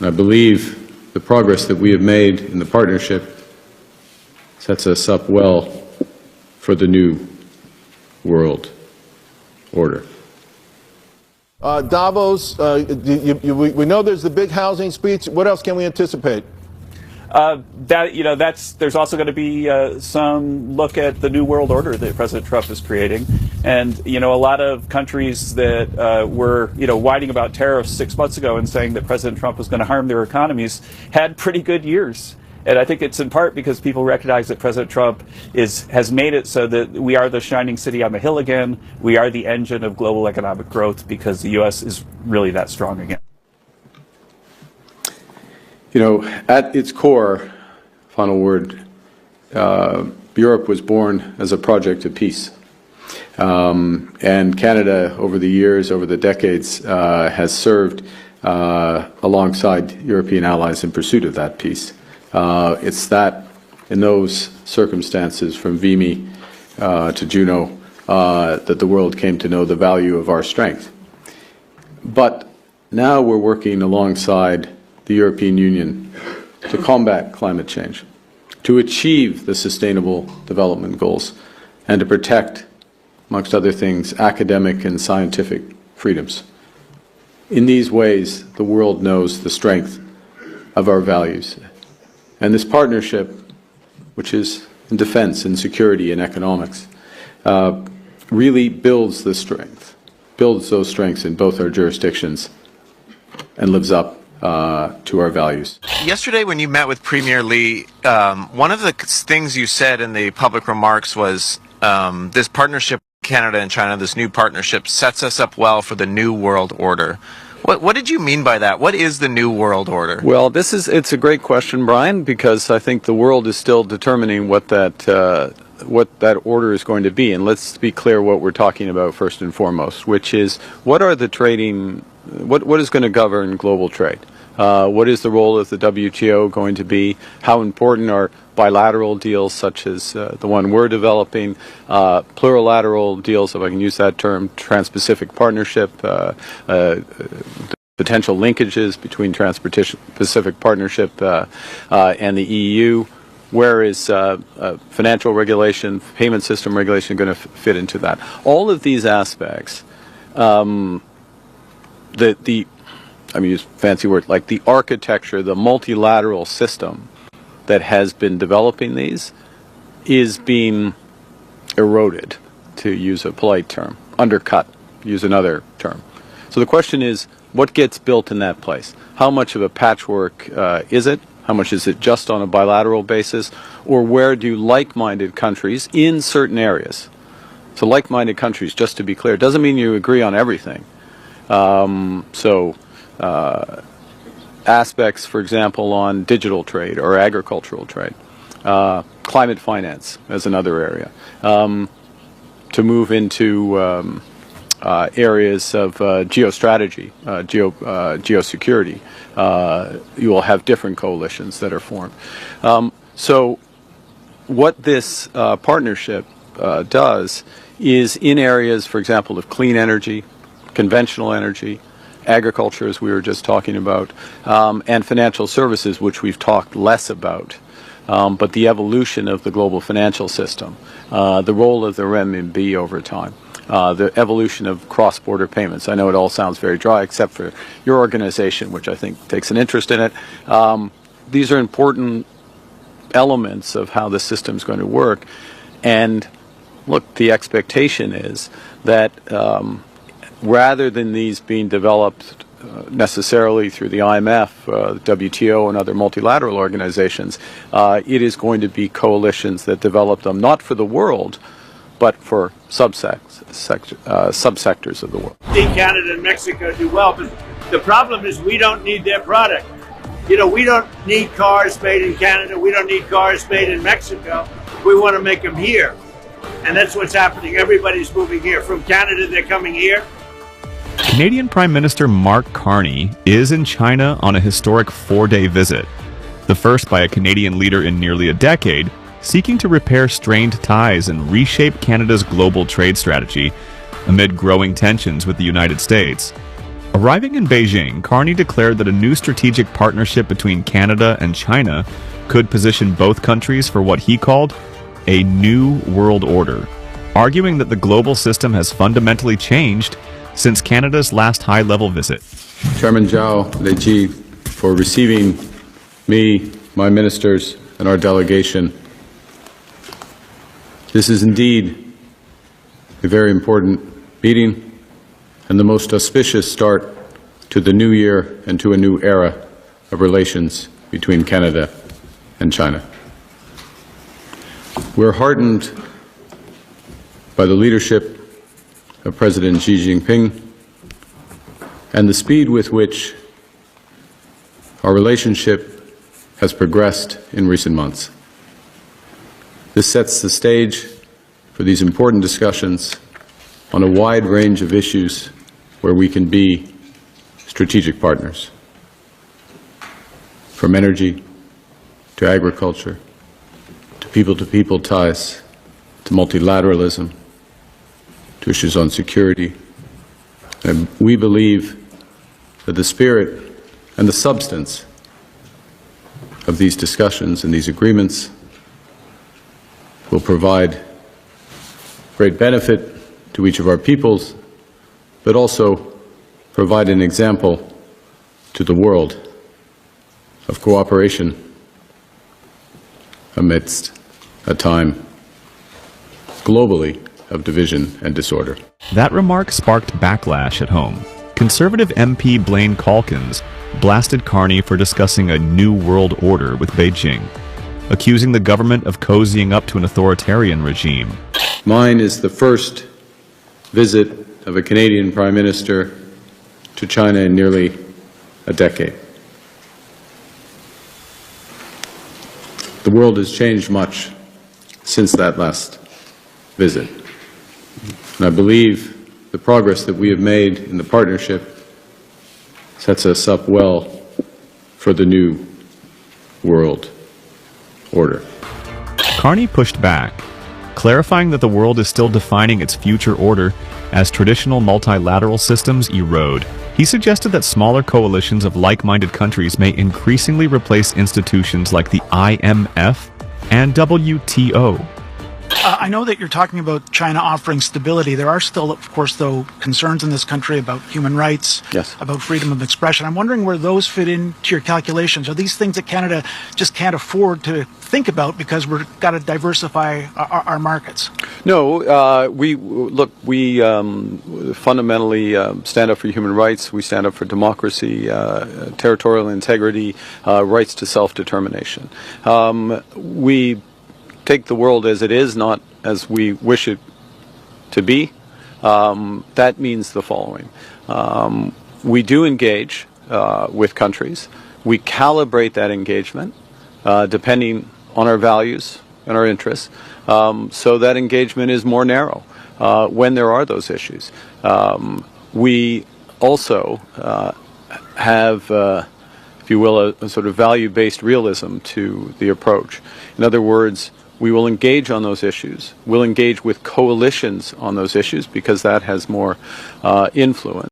And I believe the progress that we have made in the partnership sets us up well for the new world order. Davos, we know there's the big housing speech. What else can we anticipate? There's also going to be some look at the new world order that President Trump is creating. And, a lot of countries that were, whining about tariffs 6 months ago and saying that President Trump was going to harm their economies had pretty good years. And I think it's in part because people recognize that President Trump has made it so that we are the shining city on the hill again. We are the engine of global economic growth because the U.S. is really that strong again. At its core, final word, Europe was born as a project of peace. And Canada, over the years, over the decades, has served alongside European allies in pursuit of that peace. It's that, in those circumstances, from Vimy to Juno, that the world came to know the value of our strength. But now we're working alongside the European Union to combat climate change, to achieve the Sustainable Development Goals, and to protect, amongst other things, academic and scientific freedoms. In these ways, the world knows the strength of our values. And this partnership, which is in defense and security and economics, really builds those strengths in both our jurisdictions and lives up to our values. Yesterday when you met with Premier Lee, one of the things you said in the public remarks was this partnership with Canada and China, this new partnership, sets us up well for the new world order. What did you mean by that? What is the new world order? Well, it's a great question, Brian, because I think the world is still determining what that order is going to be. And let's be clear what we're talking about first and foremost, which is what is going to govern global trade? What is the role of the WTO going to be? How important are bilateral deals such as the one we're developing, plurilateral deals, if I can use that term, Trans-Pacific Partnership, potential linkages between Trans-Pacific Partnership and the EU? Where is financial regulation, payment system regulation going to fit into that? All of these aspects, I mean, use fancy word, like the architecture, the multilateral system that has been developing these is being eroded, to use a polite term, undercut, use another term. So the question is, what gets built in that place? How much of a patchwork is it? How much is it just on a bilateral basis? Or where do like-minded countries in certain areas? So like-minded countries, just to be clear, doesn't mean you agree on everything. Aspects, for example, on digital trade or agricultural trade, climate finance as another area, to move into areas of geostrategy, geosecurity. You will have different coalitions that are formed. So what this partnership does is in areas, for example, of clean energy, conventional energy, agriculture, as we were just talking about, and financial services, which we've talked less about, but the evolution of the global financial system, the role of the renminbi over time, the evolution of cross-border payments. I know it all sounds very dry, except for your organization, which I think takes an interest in it. These are important elements of how the system is going to work. And look, the expectation is that rather than these being developed necessarily through the IMF, WTO, and other multilateral organizations, it is going to be coalitions that develop them not for the world, but for subsectors of the world. Canada and Mexico do well, but the problem is we don't need their product. We don't need cars made in Canada. We don't need cars made in Mexico. We want to make them here. And that's what's happening. Everybody's moving here. From Canada, they're coming here. Canadian Prime Minister Mark Carney is in China on a historic 4-day visit, the first by a Canadian leader in nearly a decade, seeking to repair strained ties and reshape Canada's global trade strategy amid growing tensions with the United States. Arriving in Beijing, Carney declared that a new strategic partnership between Canada and China could position both countries for what he called a new world order, arguing that the global system has fundamentally changed since Canada's last high-level visit. Chairman Zhao Leji, for receiving me, my ministers, and our delegation. This is indeed a very important meeting and the most auspicious start to the new year and to a new era of relations between Canada and China. We're heartened by the leadership of President Xi Jinping and the speed with which our relationship has progressed in recent months. This sets the stage for these important discussions on a wide range of issues where we can be strategic partners, from energy to agriculture, to people-to-people ties, to multilateralism, to issues on security. And we believe that the spirit and the substance of these discussions and these agreements will provide great benefit to each of our peoples, but also provide an example to the world of cooperation amidst a time globally of division and disorder. That remark sparked backlash at home. Conservative MP Blaine Calkins blasted Carney for discussing a new world order with Beijing, accusing the government of cozying up to an authoritarian regime. Mine is the first visit of a Canadian Prime Minister to China in nearly a decade. The world has changed much since that last visit. And I believe the progress that we have made in the partnership sets us up well for the new world order. Carney pushed back, clarifying that the world is still defining its future order as traditional multilateral systems erode. He suggested that smaller coalitions of like-minded countries may increasingly replace institutions like the IMF and WTO. I know that you're talking about China offering stability. There are still, of course, though, concerns in this country about human rights, Yes. about freedom of expression. I'm wondering where those fit into your calculations. Are these things that Canada just can't afford to think about because we've got to diversify our markets? No, we fundamentally stand up for human rights. We stand up for democracy, territorial integrity, rights to self-determination. We take the world as it is, not as we wish it to be. That means the following. We do engage with countries. We calibrate that engagement depending on our values and our interests, so that engagement is more narrow when there are those issues. We also have, if you will, a sort of value-based realism to the approach. In other words, we will engage on those issues. We'll engage with coalitions on those issues because that has more influence.